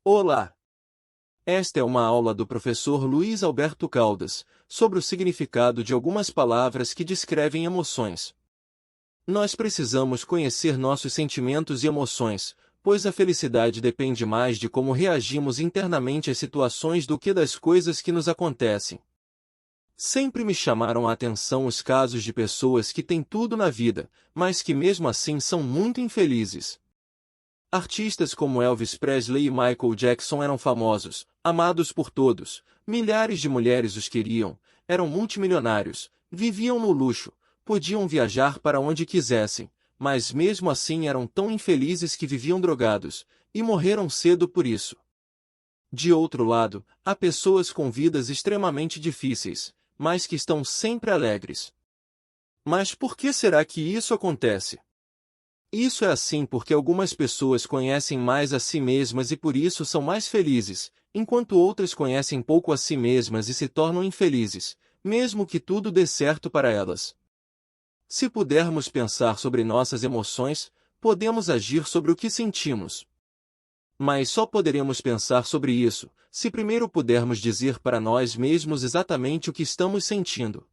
Olá! Esta é uma aula do professor Luiz Alberto Caldas, sobre o significado de algumas palavras que descrevem emoções. Nós precisamos conhecer nossos sentimentos e emoções, pois a felicidade depende mais de como reagimos internamente às situações do que das coisas que nos acontecem. Sempre me chamaram a atenção os casos de pessoas que têm tudo na vida, mas que mesmo assim são muito infelizes. Artistas como Elvis Presley e Michael Jackson eram famosos, amados por todos, milhares de mulheres os queriam, eram multimilionários, viviam no luxo, podiam viajar para onde quisessem, mas mesmo assim eram tão infelizes que viviam drogados, e morreram cedo por isso. De outro lado, há pessoas com vidas extremamente difíceis, mas que estão sempre alegres. Mas por que será que isso acontece? Isso é assim porque algumas pessoas conhecem mais a si mesmas e por isso são mais felizes, enquanto outras conhecem pouco a si mesmas e se tornam infelizes, mesmo que tudo dê certo para elas. Se pudermos pensar sobre nossas emoções, podemos agir sobre o que sentimos. Mas só poderemos pensar sobre isso, se primeiro pudermos dizer para nós mesmos exatamente o que estamos sentindo.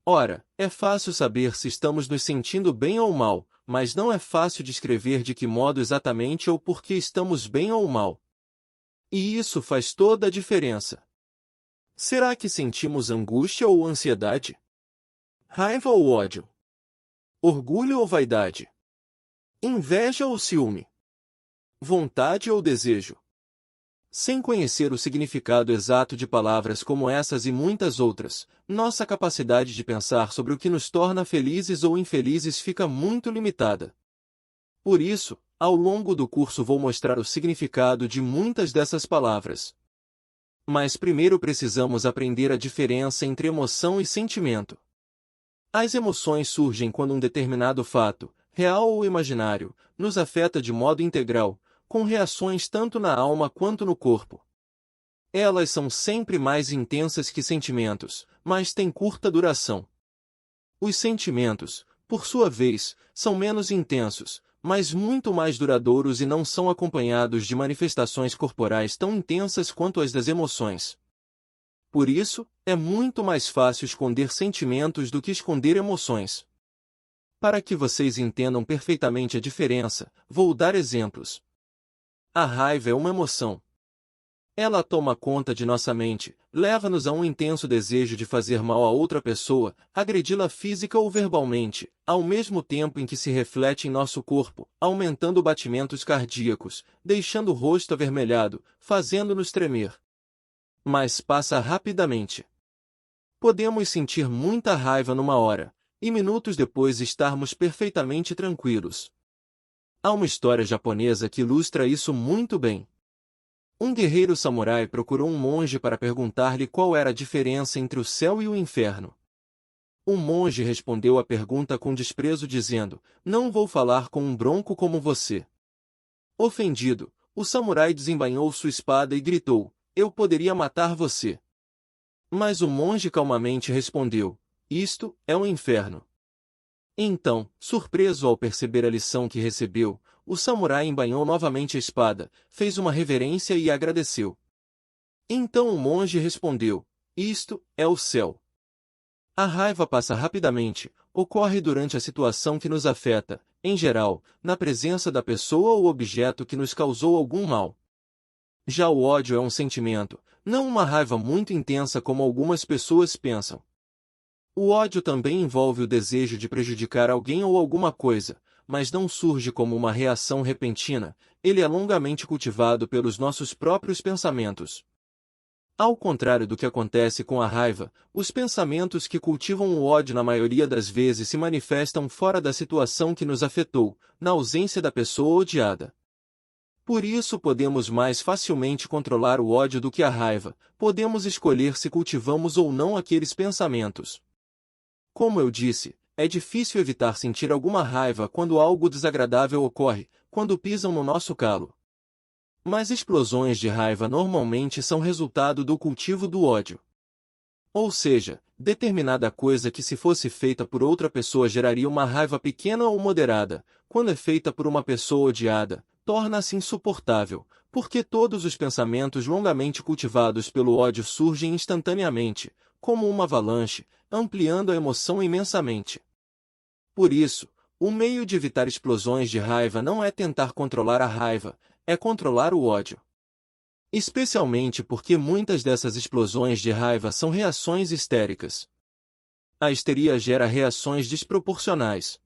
Ora, é fácil saber se estamos nos sentindo bem ou mal, mas não é fácil descrever de que modo exatamente ou por que estamos bem ou mal. E isso faz toda a diferença. Será que sentimos angústia ou ansiedade? Raiva ou ódio? Orgulho ou vaidade? Inveja ou ciúme? Vontade ou desejo? Sem conhecer o significado exato de palavras como essas e muitas outras, nossa capacidade de pensar sobre o que nos torna felizes ou infelizes fica muito limitada. Por isso, ao longo do curso vou mostrar o significado de muitas dessas palavras. Mas primeiro precisamos aprender a diferença entre emoção e sentimento. As emoções surgem quando um determinado fato, real ou imaginário, nos afeta de modo integral, com reações tanto na alma quanto no corpo. Elas são sempre mais intensas que sentimentos, mas têm curta duração. Os sentimentos, por sua vez, são menos intensos, mas muito mais duradouros e não são acompanhados de manifestações corporais tão intensas quanto as das emoções. Por isso, é muito mais fácil esconder sentimentos do que esconder emoções. Para que vocês entendam perfeitamente a diferença, vou dar exemplos. A raiva é uma emoção. Ela toma conta de nossa mente, leva-nos a um intenso desejo de fazer mal a outra pessoa, agredi-la física ou verbalmente, ao mesmo tempo em que se reflete em nosso corpo, aumentando batimentos cardíacos, deixando o rosto avermelhado, fazendo-nos tremer. Mas passa rapidamente. Podemos sentir muita raiva numa hora, e minutos depois estarmos perfeitamente tranquilos. Há uma história japonesa que ilustra isso muito bem. Um guerreiro samurai procurou um monge para perguntar-lhe qual era a diferença entre o céu e o inferno. O monge respondeu à pergunta com desprezo dizendo: "Não vou falar com um bronco como você." Ofendido, o samurai desembainhou sua espada e gritou: "Eu poderia matar você." Mas o monge calmamente respondeu: "Isto é um inferno." Então, surpreso ao perceber a lição que recebeu, o samurai embainhou novamente a espada, fez uma reverência e agradeceu. Então o monge respondeu: "Isto é o céu." A raiva passa rapidamente, ocorre durante a situação que nos afeta, em geral, na presença da pessoa ou objeto que nos causou algum mal. Já o ódio é um sentimento, não uma raiva muito intensa como algumas pessoas pensam. O ódio também envolve o desejo de prejudicar alguém ou alguma coisa, mas não surge como uma reação repentina, ele é longamente cultivado pelos nossos próprios pensamentos. Ao contrário do que acontece com a raiva, os pensamentos que cultivam o ódio na maioria das vezes se manifestam fora da situação que nos afetou, na ausência da pessoa odiada. Por isso podemos mais facilmente controlar o ódio do que a raiva, podemos escolher se cultivamos ou não aqueles pensamentos. Como eu disse, é difícil evitar sentir alguma raiva quando algo desagradável ocorre, quando pisam no nosso calo. Mas explosões de raiva normalmente são resultado do cultivo do ódio. Ou seja, determinada coisa que se fosse feita por outra pessoa geraria uma raiva pequena ou moderada, quando é feita por uma pessoa odiada, torna-se insuportável, porque todos os pensamentos longamente cultivados pelo ódio surgem instantaneamente, como uma avalanche, ampliando a emoção imensamente. Por isso, o meio de evitar explosões de raiva não é tentar controlar a raiva, é controlar o ódio. Especialmente porque muitas dessas explosões de raiva são reações histéricas. A histeria gera reações desproporcionais.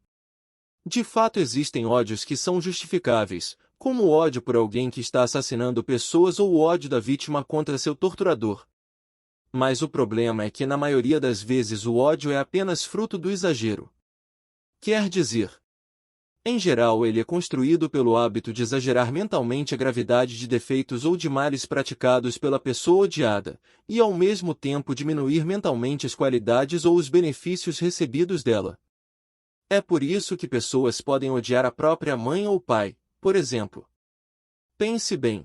De fato, existem ódios que são justificáveis, como o ódio por alguém que está assassinando pessoas ou o ódio da vítima contra seu torturador. Mas o problema é que na maioria das vezes o ódio é apenas fruto do exagero. Quer dizer, em geral ele é construído pelo hábito de exagerar mentalmente a gravidade de defeitos ou de males praticados pela pessoa odiada, e ao mesmo tempo diminuir mentalmente as qualidades ou os benefícios recebidos dela. É por isso que pessoas podem odiar a própria mãe ou pai, por exemplo. Pense bem.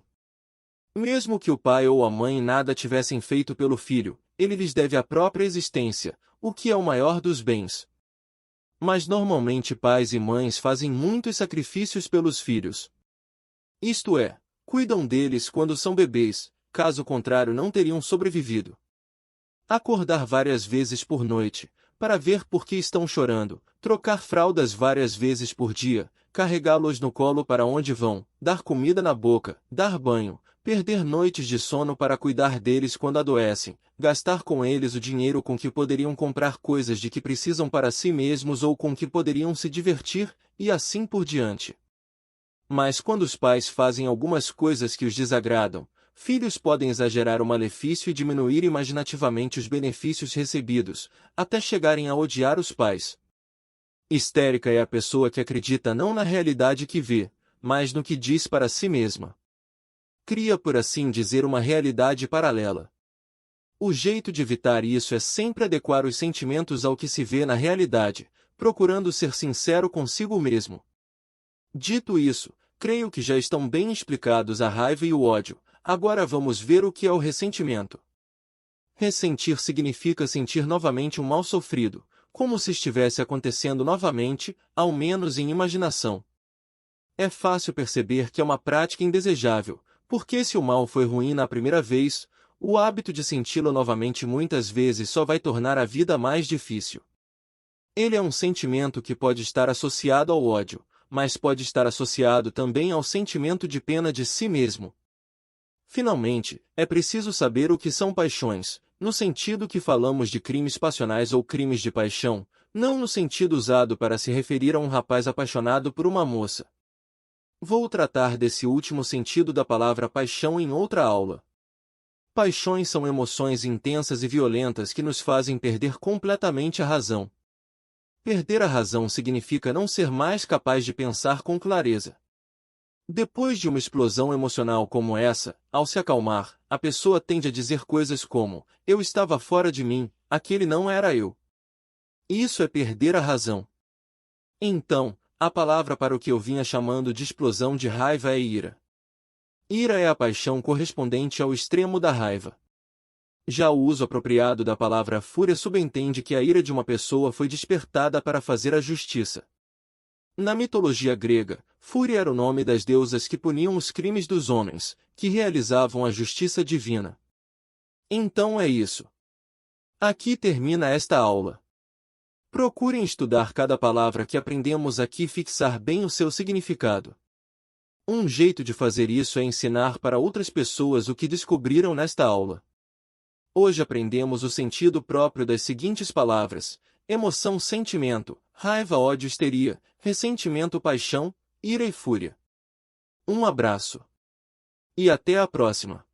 Mesmo que o pai ou a mãe nada tivessem feito pelo filho, ele lhes deve a própria existência, o que é o maior dos bens. Mas normalmente pais e mães fazem muitos sacrifícios pelos filhos. Isto é, cuidam deles quando são bebês, caso contrário não teriam sobrevivido. Acordar várias vezes por noite, para ver por que estão chorando, trocar fraldas várias vezes por dia, carregá-los no colo para onde vão, dar comida na boca, dar banho, perder noites de sono para cuidar deles quando adoecem, gastar com eles o dinheiro com que poderiam comprar coisas de que precisam para si mesmos ou com que poderiam se divertir, e assim por diante. Mas quando os pais fazem algumas coisas que os desagradam, filhos podem exagerar o malefício e diminuir imaginativamente os benefícios recebidos, até chegarem a odiar os pais. Histérica é a pessoa que acredita não na realidade que vê, mas no que diz para si mesma. Cria, por assim dizer, uma realidade paralela. O jeito de evitar isso é sempre adequar os sentimentos ao que se vê na realidade, procurando ser sincero consigo mesmo. Dito isso, creio que já estão bem explicados a raiva e o ódio. Agora vamos ver o que é o ressentimento. Ressentir significa sentir novamente um mal sofrido, como se estivesse acontecendo novamente, ao menos em imaginação. É fácil perceber que é uma prática indesejável, porque se o mal foi ruim na primeira vez, o hábito de senti-lo novamente muitas vezes só vai tornar a vida mais difícil. Ele é um sentimento que pode estar associado ao ódio, mas pode estar associado também ao sentimento de pena de si mesmo. Finalmente, é preciso saber o que são paixões, no sentido que falamos de crimes passionais ou crimes de paixão, não no sentido usado para se referir a um rapaz apaixonado por uma moça. Vou tratar desse último sentido da palavra paixão em outra aula. Paixões são emoções intensas e violentas que nos fazem perder completamente a razão. Perder a razão significa não ser mais capaz de pensar com clareza. Depois de uma explosão emocional como essa, ao se acalmar, a pessoa tende a dizer coisas como: eu estava fora de mim, aquele não era eu. Isso é perder a razão. Então, a palavra para o que eu vinha chamando de explosão de raiva é ira. Ira é a paixão correspondente ao extremo da raiva. Já o uso apropriado da palavra fúria subentende que a ira de uma pessoa foi despertada para fazer a justiça. Na mitologia grega, Fúria era o nome das deusas que puniam os crimes dos homens, que realizavam a justiça divina. Então é isso. Aqui termina esta aula. Procurem estudar cada palavra que aprendemos aqui e fixar bem o seu significado. Um jeito de fazer isso é ensinar para outras pessoas o que descobriram nesta aula. Hoje aprendemos o sentido próprio das seguintes palavras: emoção, sentimento, raiva, ódio, histeria, ressentimento, paixão, ira e fúria. Um abraço. E até a próxima.